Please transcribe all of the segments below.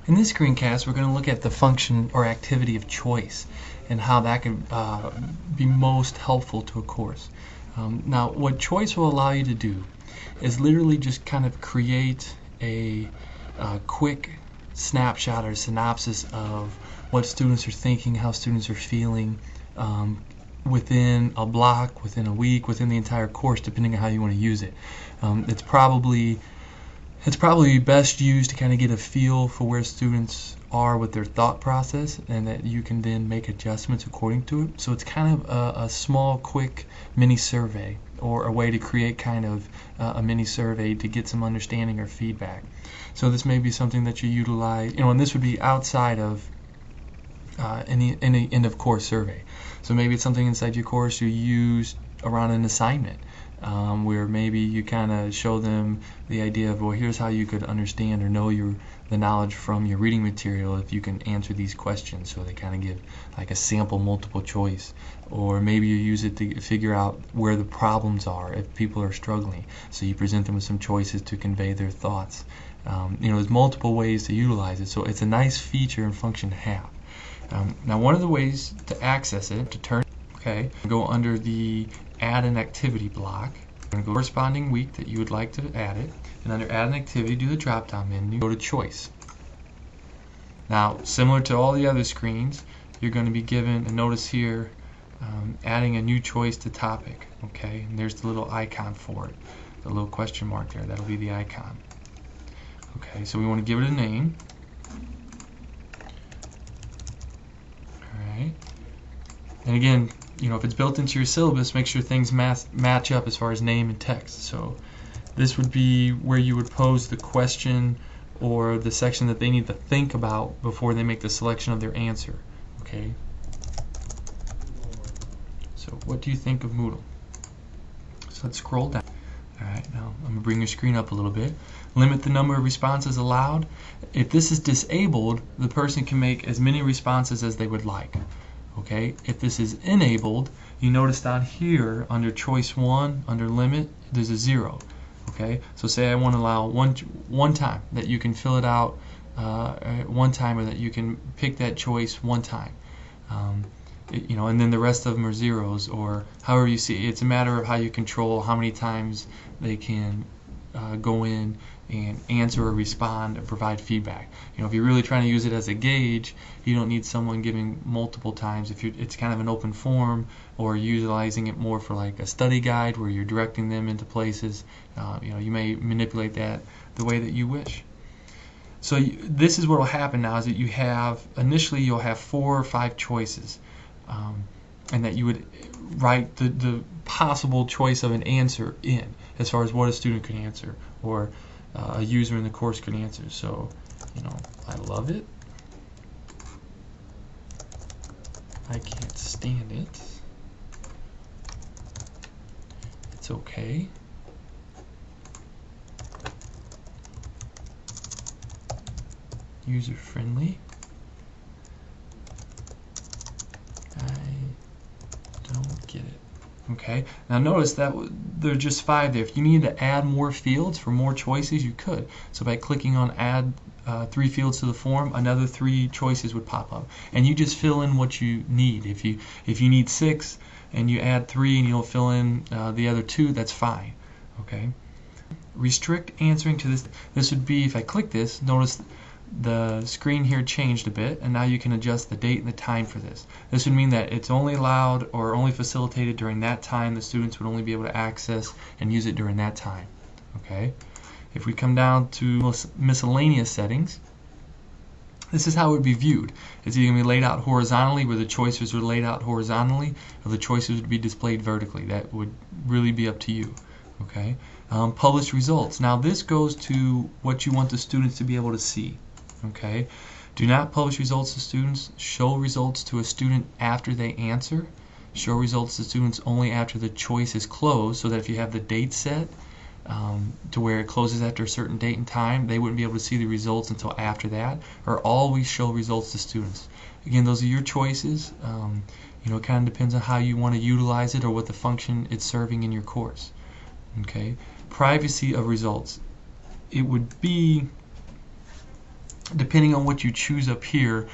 In this screencast, we're going to look at the function or activity of choice and how that can be most helpful to a course. Now, what choice will allow you to do is literally just kind of create a quick snapshot or synopsis of what students are thinking, how students are feeling within a block, within a week, within the entire course, depending on how you want to use it. It's probably best used to kind of get a feel for where students are with their thought process, and that you can then make adjustments according to it. So it's kind of a small, quick mini survey, or a way to create kind of a mini survey to get some understanding or feedback. So this may be something that you utilize, and this would be outside of any end of course survey. So maybe it's something inside your course you use around an assignment, where maybe you kind of show them the idea of, well, here's how you could understand or know the knowledge from your reading material if you can answer these questions. So they kind of give like a sample multiple choice, or maybe you use it to figure out where the problems are if people are struggling. So you present them with some choices to convey their thoughts. There's multiple ways to utilize it, so it's a nice feature and function to have. Now, one of the ways to access it, go under the Add an Activity block. You're going to go to the corresponding week that you would like to add it, and under Add an Activity, do the drop-down menu, go to Choice. Now, similar to all the other screens, you're going to be given, and notice here, adding a new choice to topic. Okay, and there's the little icon for it, the little question mark there. That'll be the icon. Okay, so we want to give it a name. Alright. And again, if it's built into your syllabus, make sure things match up as far as name and text. So this would be where you would pose the question or the section that they need to think about before they make the selection of their answer. Okay. So what do you think of Moodle? So let's scroll down. Alright, now I'm going to bring your screen up a little bit. Limit the number of responses allowed. If this is disabled, the person can make as many responses as they would like. Okay, if this is enabled, you notice down here under choice 1, under limit, there's a 0. Okay, so say I want to allow one time that you can fill it out one time, or that you can pick that choice one time. And then the rest of them are zeros, or however you see it. It's a matter of how you control how many times they can go in and answer or respond and provide feedback. If you're really trying to use it as a gauge, you don't need someone giving multiple times. If it's kind of an open form, or utilizing it more for like a study guide where you're directing them into places, you may manipulate that the way that you wish. So this is what will happen now, is that initially you'll have 4 or 5 choices, and that you would write the possible choice of an answer in, as far as what a student could answer, or a user in the course could answer. So, I love it. I can't stand it. It's okay. User friendly. I don't get it. Okay, now notice that there are just 5 there. If you need to add more fields for more choices, you could. So by clicking on add 3 fields to the form, another 3 choices would pop up, and you just fill in what you need. If you need 6 and you add 3 and you don't fill in the other 2, that's fine. Okay. Restrict answering to this. This would be, if I click this, notice the screen here changed a bit, and now you can adjust the date and the time for this. This would mean that it's only allowed or only facilitated during that time. The students would only be able to access and use it during that time. Okay. If we come down to miscellaneous settings, this is how it would be viewed. It's either going to be laid out horizontally, where the choices are laid out horizontally, or the choices would be displayed vertically. That would really be up to you. Okay. Publish results. Now this goes to what you want the students to be able to see. Okay. Do not publish results to students. Show results to a student after they answer. Show results to students only after the choice is closed, so that if you have the date set to where it closes after a certain date and time, they wouldn't be able to see the results until after that. Or always show results to students. Again, those are your choices. It kind of depends on how you want to utilize it or what the function it's serving in your course. Okay. Privacy of results. It would be depending on what you choose up here,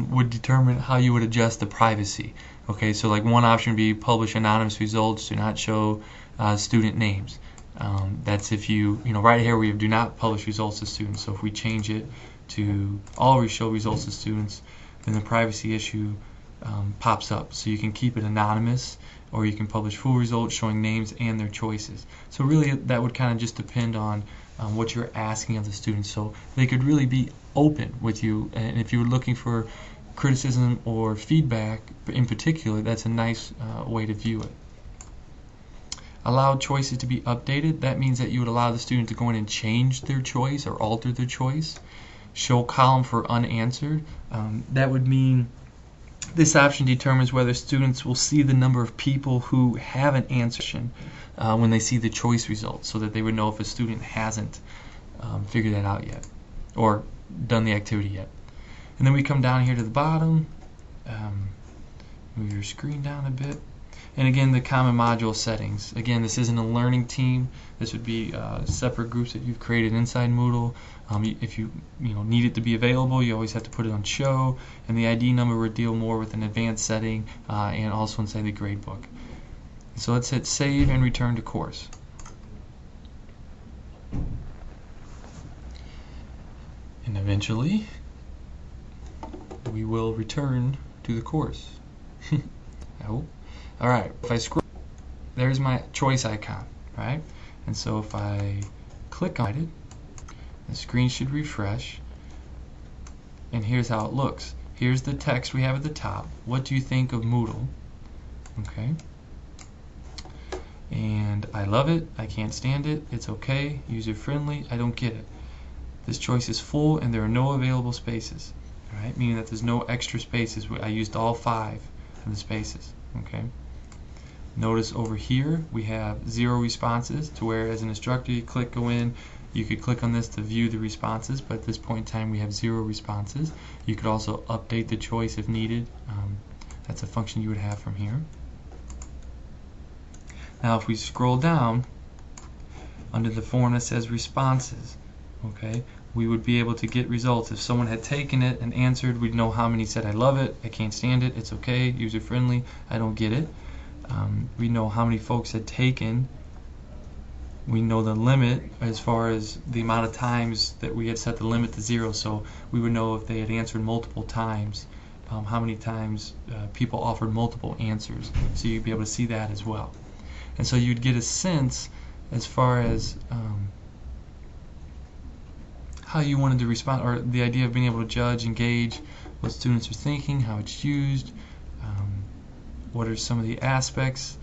would determine how you would adjust the privacy. Okay, so like one option would be publish anonymous results, do not show student names. That's if you right here we have do not publish results to students. So if we change it to always show results to students, then the privacy issue pops up. So you can keep it anonymous, or you can publish full results showing names and their choices. So really that would kind of just depend on what you're asking of the students. So they could really be open with you, and if you were looking for criticism or feedback in particular, that's a nice way to view it. Allow choices to be updated. That means that you would allow the student to go in and change their choice or alter their choice. Show column for unanswered. That would mean this option determines whether students will see the number of people who haven't answered when they see the choice results, so that they would know if a student hasn't figured that out yet or done the activity yet. And then we come down here to the bottom, move your screen down a bit, and again the common module settings. Again, this isn't a learning team. This would be separate groups that you've created inside Moodle. If you need it to be available, you always have to put it on show, and the ID number would deal more with an advanced setting and also inside the gradebook. So let's hit save and return to course. And eventually we will return to the course. I hope. Alright, if I scroll, there's my choice icon, right? And so if I click on it, the screen should refresh, and here's how it looks. Here's the text we have at the top. What do you think of Moodle? Okay. And I love it, I can't stand it, it's okay, user friendly, I don't get it. This choice is full and there are no available spaces. Alright, meaning that there's no extra spaces. I used all 5 of the spaces. Okay. Notice over here we have 0 responses, to where as an instructor you go in, you could click on this to view the responses, but at this point in time we have 0 responses. You could also update the choice if needed. That's a function you would have from here. Now if we scroll down under the form that says responses, okay, we would be able to get results. If someone had taken it and answered, we'd know how many said I love it, I can't stand it, it's okay, user friendly, I don't get it. We know how many folks had taken. We know the limit as far as the amount of times that we had set the limit to 0, so we would know if they had answered multiple times, how many times people offered multiple answers, so you'd be able to see that as well. And so you'd get a sense as far as how you wanted to respond, or the idea of being able to judge and gauge what students are thinking, how it's used, what are some of the aspects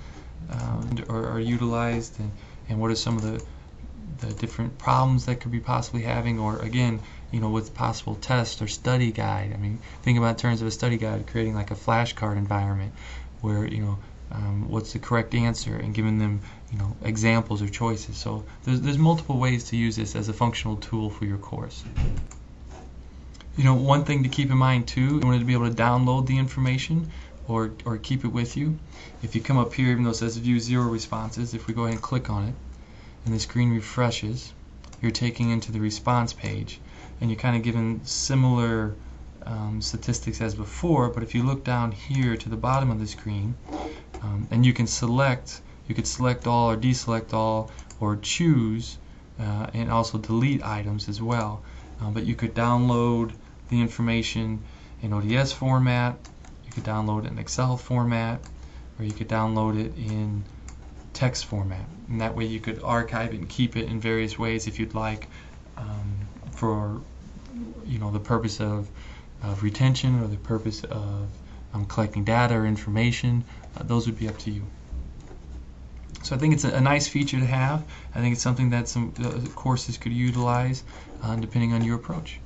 are utilized, and what are some of the different problems that could be possibly having, or again, with possible test or study guide. I mean, think about in terms of a study guide, creating like a flashcard environment where what's the correct answer, and giving them examples or choices. So there's multiple ways to use this as a functional tool for your course. One thing to keep in mind too, you want to be able to download the information or keep it with you. If you come up here, even though it says view 0 responses, if we go ahead and click on it and the screen refreshes, you're taking into the response page, and you're kind of given similar statistics as before. But if you look down here to the bottom of the screen, and you could select all or deselect all, or choose and also delete items as well. But you could download the information in ODS format, you could download it in Excel format, or you could download it in text format, and that way you could archive it and keep it in various ways if you'd like, for the purpose of retention, or the purpose of collecting data or information. Those would be up to you. So I think it's a nice feature to have. I think it's something that some courses could utilize depending on your approach.